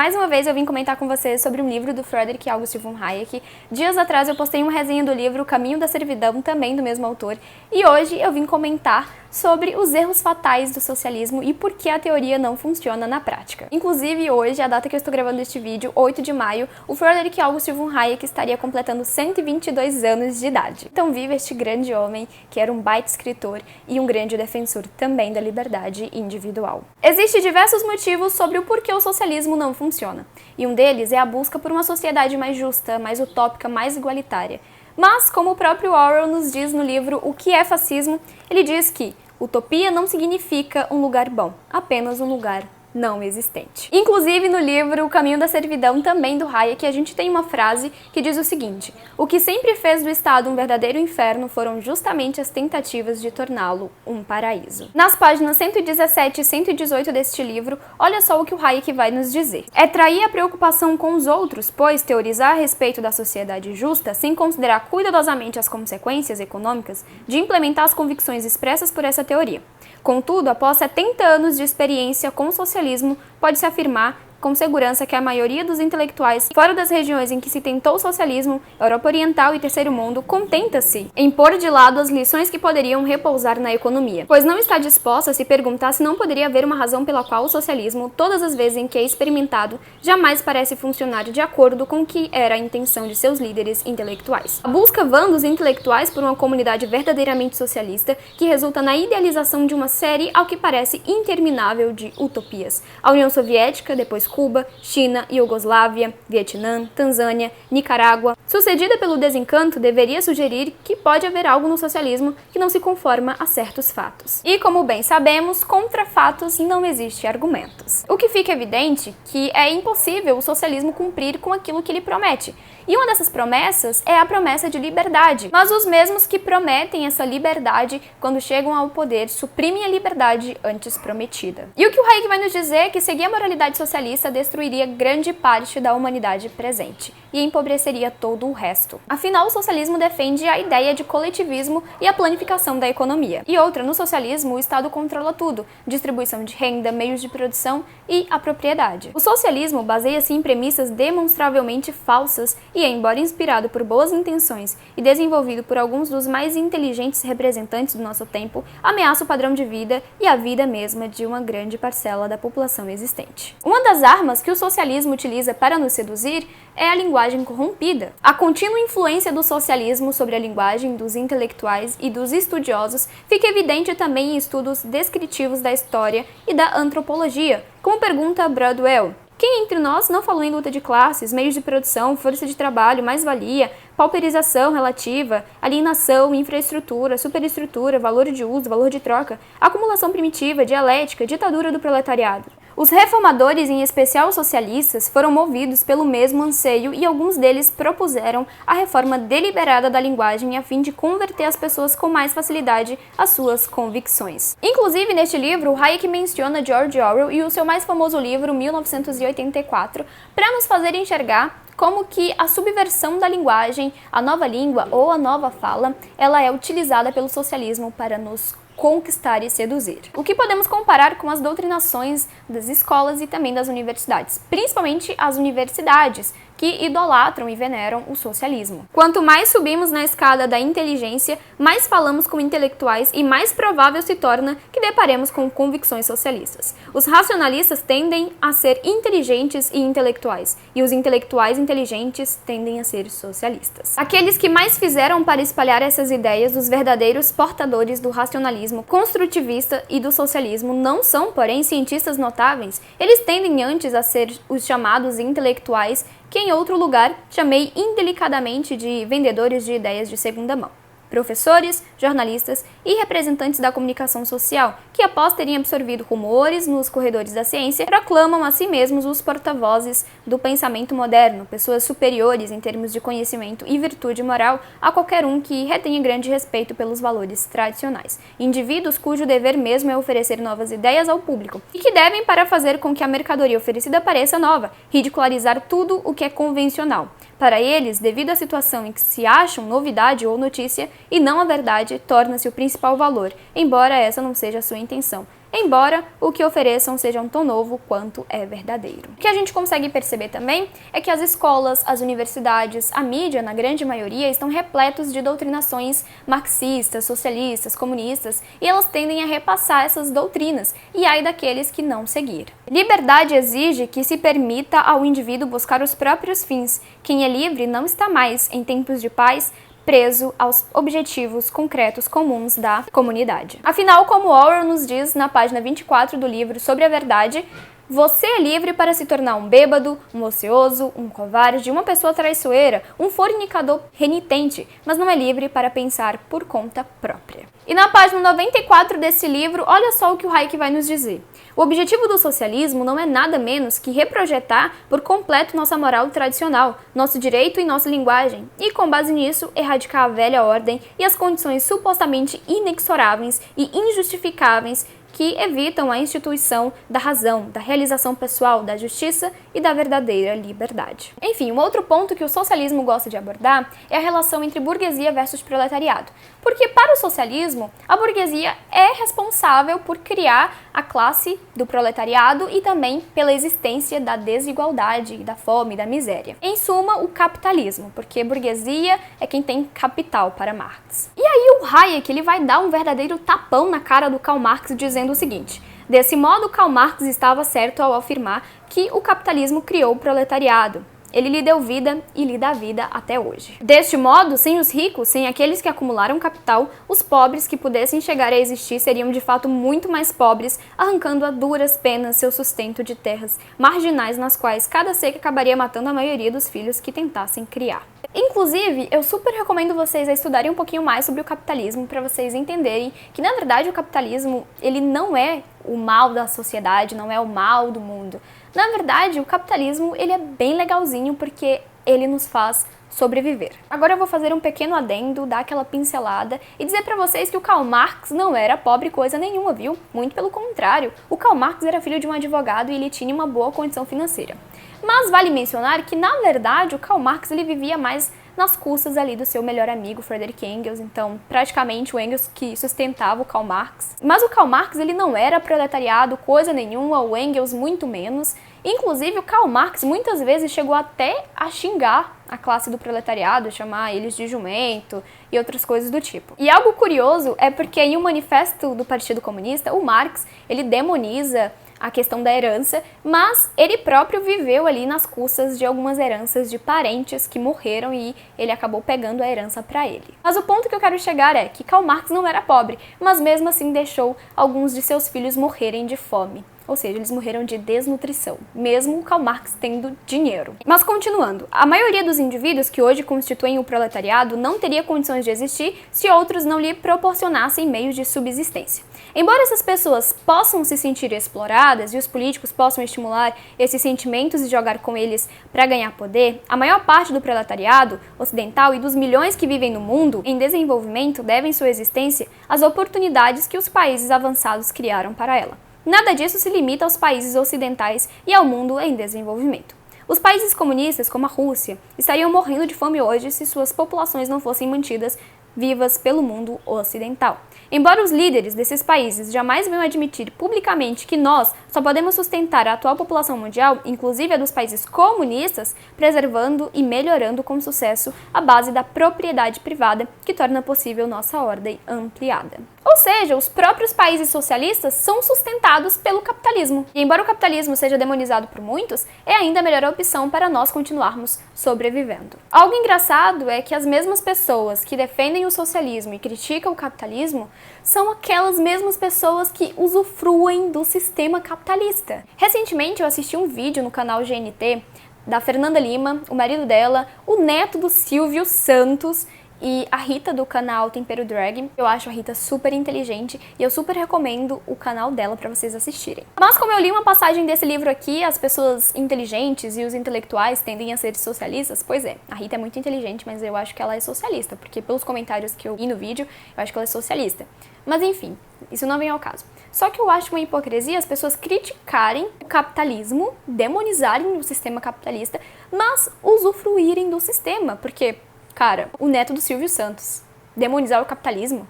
Mais uma vez eu vim comentar com vocês sobre um livro do Friedrich August von Hayek. Dias atrás eu postei uma resenha do livro O Caminho da Servidão, também do mesmo autor, e hoje eu vim comentar sobre os erros fatais do socialismo e por que a teoria não funciona na prática. Inclusive hoje, a data que eu estou gravando este vídeo, 8 de maio, o Friedrich August von Hayek estaria completando 122 anos de idade. Então vive este grande homem que era um baita escritor e um grande defensor também da liberdade individual. Existem diversos motivos sobre o porquê o socialismo não funciona, e um deles é a busca por uma sociedade mais justa, mais utópica, mais igualitária. Mas, como o próprio Orwell nos diz no livro O que é Fascismo, ele diz que utopia não significa um lugar bom, apenas um lugar não existente. Inclusive, no livro O Caminho da Servidão, também do Hayek, a gente tem uma frase que diz o seguinte: o que sempre fez do Estado um verdadeiro inferno foram justamente as tentativas de torná-lo um paraíso. Nas páginas 117 e 118 deste livro, olha só o que o Hayek vai nos dizer. É trair a preocupação com os outros, pois teorizar a respeito da sociedade justa, sem considerar cuidadosamente as consequências econômicas de implementar as convicções expressas por essa teoria. Contudo, após 70 anos de experiência com o socialismo, pode-se afirmar com segurança que a maioria dos intelectuais fora das regiões em que se tentou o socialismo, Europa Oriental e Terceiro Mundo, contenta-se em pôr de lado as lições que poderiam repousar na economia, pois não está disposta a se perguntar se não poderia haver uma razão pela qual o socialismo, todas as vezes em que é experimentado, jamais parece funcionar de acordo com o que era a intenção de seus líderes intelectuais. A busca vã dos intelectuais por uma comunidade verdadeiramente socialista, que resulta na idealização de uma série, ao que parece, interminável de utopias. A União Soviética, depois Cuba, China, Iugoslávia, Vietnã, Tanzânia, Nicarágua, sucedida pelo desencanto, deveria sugerir que pode haver algo no socialismo que não se conforma a certos fatos. E como bem sabemos, contra fatos não existe argumentos. O que fica evidente que é impossível o socialismo cumprir com aquilo que ele promete. E uma dessas promessas é a promessa de liberdade. Mas os mesmos que prometem essa liberdade, quando chegam ao poder, suprimem a liberdade antes prometida. E o que o Hayek vai nos dizer é que seguir a moralidade socialista destruiria grande parte da humanidade presente e empobreceria todo o resto. Afinal, o socialismo defende a ideia de coletivismo e a planificação da economia. E outra, no socialismo, o Estado controla tudo: distribuição de renda, meios de produção e a propriedade. O socialismo baseia-se em premissas demonstravelmente falsas e, embora inspirado por boas intenções e desenvolvido por alguns dos mais inteligentes representantes do nosso tempo, ameaça o padrão de vida e a vida mesma de uma grande parcela da população existente. Uma das armas que o socialismo utiliza para nos seduzir é a linguagem corrompida. A contínua influência do socialismo sobre a linguagem dos intelectuais e dos estudiosos fica evidente também em estudos descritivos da história e da antropologia, como pergunta Bradwell: quem entre nós não falou em luta de classes, meios de produção, força de trabalho, mais-valia, pauperização relativa, alienação, infraestrutura, superestrutura, valor de uso, valor de troca, acumulação primitiva, dialética, ditadura do proletariado? Os reformadores, em especial os socialistas, foram movidos pelo mesmo anseio e alguns deles propuseram a reforma deliberada da linguagem a fim de converter as pessoas com mais facilidade às suas convicções. Inclusive, neste livro, Hayek menciona George Orwell e o seu mais famoso livro, 1984, para nos fazer enxergar como que a subversão da linguagem, a nova língua ou a nova fala, ela é utilizada pelo socialismo para nos conquistar e seduzir. O que podemos comparar com as doutrinações das escolas e também das universidades, principalmente as universidades, que idolatram e veneram o socialismo. Quanto mais subimos na escada da inteligência, mais falamos com intelectuais e mais provável se torna que deparemos com convicções socialistas. Os racionalistas tendem a ser inteligentes e intelectuais, e os intelectuais inteligentes tendem a ser socialistas. Aqueles que mais fizeram para espalhar essas ideias, os verdadeiros portadores do racionalismo construtivista e do socialismo, não são, porém, cientistas notáveis. Eles tendem antes a ser os chamados intelectuais, que em outro lugar chamei indelicadamente de vendedores de ideias de segunda mão. Professores, jornalistas e representantes da comunicação social, que após terem absorvido rumores nos corredores da ciência, proclamam a si mesmos os porta-vozes do pensamento moderno, pessoas superiores em termos de conhecimento e virtude moral a qualquer um que retenha grande respeito pelos valores tradicionais. Indivíduos cujo dever mesmo é oferecer novas ideias ao público e que devem, para fazer com que a mercadoria oferecida pareça nova, ridicularizar tudo o que é convencional. Para eles, devido à situação em que se acham novidade ou notícia, e não a verdade, torna-se o principal valor, embora essa não seja a sua intenção. embora o que ofereçam seja tão novo quanto é verdadeiro. O que a gente consegue perceber também é que as escolas, as universidades, a mídia, na grande maioria, estão repletos de doutrinações marxistas, socialistas, comunistas, e elas tendem a repassar essas doutrinas, e ai daqueles que não seguir. Liberdade exige que se permita ao indivíduo buscar os próprios fins. Quem é livre não está mais, em tempos de paz, preso aos objetivos concretos comuns da comunidade. Afinal, como Orwell nos diz na página 24 do livro Sobre a Verdade, você é livre para se tornar um bêbado, um ocioso, um covarde, uma pessoa traiçoeira, um fornicador renitente, mas não é livre para pensar por conta própria. E na página 94 desse livro, olha só o que o Hayek vai nos dizer. O objetivo do socialismo não é nada menos que reprojetar por completo nossa moral tradicional, nosso direito e nossa linguagem, e com base nisso, erradicar a velha ordem e as condições supostamente inexoráveis e injustificáveis que evitam a instituição da razão, da realização pessoal, da justiça e da verdadeira liberdade. Enfim, um outro ponto que o socialismo gosta de abordar é a relação entre burguesia versus proletariado. Porque para o socialismo, a burguesia é responsável por criar a classe do proletariado e também pela existência da desigualdade, da fome, da miséria. Em suma, o capitalismo, porque burguesia é quem tem capital para Marx. E aí o Hayek ele vai dar um verdadeiro tapão na cara do Karl Marx dizendo o seguinte: desse modo, Karl Marx estava certo ao afirmar que o capitalismo criou o proletariado. Ele lhe deu vida e lhe dá vida até hoje. Deste modo, sem os ricos, sem aqueles que acumularam capital, os pobres que pudessem chegar a existir seriam de fato muito mais pobres, arrancando a duras penas seu sustento de terras marginais nas quais cada seca acabaria matando a maioria dos filhos que tentassem criar. Inclusive, eu super recomendo vocês a estudarem um pouquinho mais sobre o capitalismo para vocês entenderem que, na verdade, o capitalismo ele não é o mal da sociedade, não é o mal do mundo. Na verdade, o capitalismo ele é bem legalzinho porque ele nos faz sobreviver. Agora eu vou fazer um pequeno adendo, dar aquela pincelada e dizer pra vocês que o Karl Marx não era pobre coisa nenhuma, viu? Muito pelo contrário. O Karl Marx era filho de um advogado e ele tinha uma boa condição financeira. Mas vale mencionar que, na verdade, o Karl Marx ele vivia mais nas custas ali do seu melhor amigo, Friedrich Engels, então praticamente o Engels que sustentava o Karl Marx. Mas o Karl Marx ele não era proletariado, coisa nenhuma, o Engels muito menos. Inclusive o Karl Marx muitas vezes chegou até a xingar a classe do proletariado, chamar eles de jumento e outras coisas do tipo. E algo curioso é porque em um manifesto do Partido Comunista, o Marx ele demoniza a questão da herança, mas ele próprio viveu ali nas custas de algumas heranças de parentes que morreram e ele acabou pegando a herança para ele. Mas o ponto que eu quero chegar é que Karl Marx não era pobre, mas mesmo assim deixou alguns de seus filhos morrerem de fome. Ou seja, eles morreram de desnutrição, mesmo Karl Marx tendo dinheiro. Mas continuando, a maioria dos indivíduos que hoje constituem o proletariado não teria condições de existir se outros não lhe proporcionassem meios de subsistência. Embora essas pessoas possam se sentir exploradas e os políticos possam estimular esses sentimentos e jogar com eles para ganhar poder, a maior parte do proletariado ocidental e dos milhões que vivem no mundo em desenvolvimento devem sua existência às oportunidades que os países avançados criaram para ela. Nada disso se limita aos países ocidentais e ao mundo em desenvolvimento. Os países comunistas, como a Rússia, estariam morrendo de fome hoje se suas populações não fossem mantidas vivas pelo mundo ocidental. Embora os líderes desses países jamais venham admitir publicamente que nós só podemos sustentar a atual população mundial, inclusive a dos países comunistas, preservando e melhorando com sucesso a base da propriedade privada que torna possível nossa ordem ampliada. Ou seja, os próprios países socialistas são sustentados pelo capitalismo. E embora o capitalismo seja demonizado por muitos, é ainda a melhor opção para nós continuarmos sobrevivendo. Algo engraçado é que as mesmas pessoas que defendem o socialismo e criticam o capitalismo são aquelas mesmas pessoas que usufruem do sistema capitalista. Recentemente eu assisti um vídeo no canal GNT da Fernanda Lima, o marido dela, o neto do Silvio Santos e a Rita do canal Tempero Drag. Eu acho a Rita super inteligente e eu super recomendo o canal dela para vocês assistirem. Mas como eu li uma passagem desse livro aqui, as pessoas inteligentes e os intelectuais tendem a ser socialistas, pois é, a Rita é muito inteligente, mas eu acho que ela é socialista, porque pelos comentários que eu vi no vídeo, eu acho que ela é socialista. Mas enfim, isso não vem ao caso. Só que eu acho uma hipocrisia as pessoas criticarem o capitalismo, demonizarem o sistema capitalista, mas usufruírem do sistema, porque cara, o neto do Silvio Santos demonizar o capitalismo?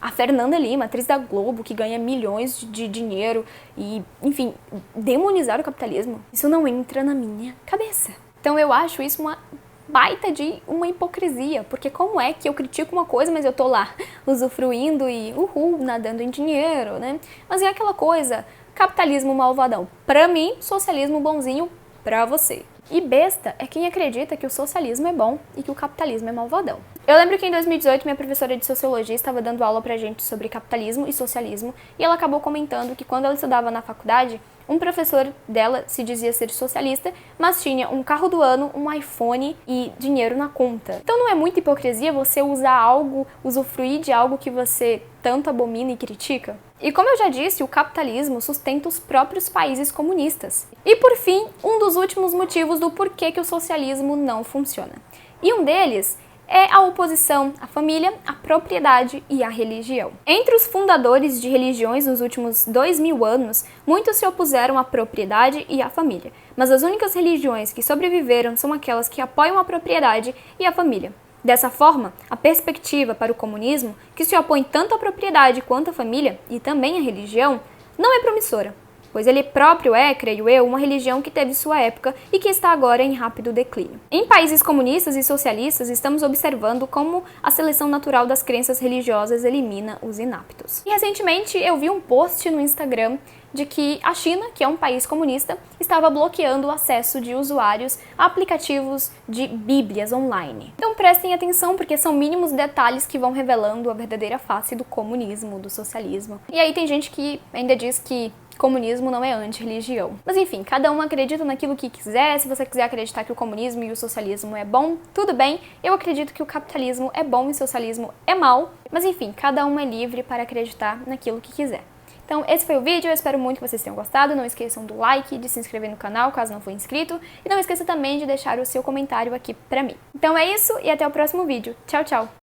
a Fernanda Lima, atriz da Globo, que ganha milhões de dinheiro e, enfim, demonizar o capitalismo, isso não entra na minha cabeça. Então eu acho isso uma baita de uma hipocrisia, porque como é que eu critico uma coisa, mas eu tô lá usufruindo e nadando em dinheiro, né? Mas é aquela coisa, capitalismo malvadão pra mim, socialismo bonzinho pra você. E besta é quem acredita que o socialismo é bom e que o capitalismo é malvadão. Eu lembro que em 2018 minha professora de sociologia estava dando aula pra gente sobre capitalismo e socialismo e ela acabou comentando que quando ela estudava na faculdade, um professor dela se dizia ser socialista, mas tinha um carro do ano, um iPhone e dinheiro na conta. Então não é muita hipocrisia você usar algo, usufruir de algo que você tanto abomina e critica? E como eu já disse, o capitalismo sustenta os próprios países comunistas. E por fim, um dos últimos motivos do porquê que o socialismo não funciona. E um deles é a oposição à família, à propriedade e à religião. Entre os fundadores de religiões nos últimos 2000 anos, muitos se opuseram à propriedade e à família, mas as únicas religiões que sobreviveram são aquelas que apoiam a propriedade e a família. Dessa forma, a perspectiva para o comunismo, que se opõe tanto à propriedade quanto à família e também à religião, não é promissora, pois ele próprio é, creio eu, uma religião que teve sua época e que está agora em rápido declínio. Em países comunistas e socialistas, estamos observando como a seleção natural das crenças religiosas elimina os inaptos. E recentemente eu vi um post no Instagram de que a China, que é um país comunista, estava bloqueando o acesso de usuários a aplicativos de bíblias online. Então prestem atenção, porque são mínimos detalhes que vão revelando a verdadeira face do comunismo, do socialismo. E aí tem gente que ainda diz que comunismo não é anti-religião. Mas enfim, cada um acredita naquilo que quiser. Se você quiser acreditar que o comunismo e o socialismo é bom, tudo bem. Eu acredito que o capitalismo é bom e o socialismo é mal. Mas enfim, cada um é livre para acreditar naquilo que quiser. Então esse foi o vídeo, eu espero muito que vocês tenham gostado. Não esqueçam do like, de se inscrever no canal caso não for inscrito. E não esqueça também de deixar o seu comentário aqui pra mim. Então é isso e até o próximo vídeo. Tchau, tchau!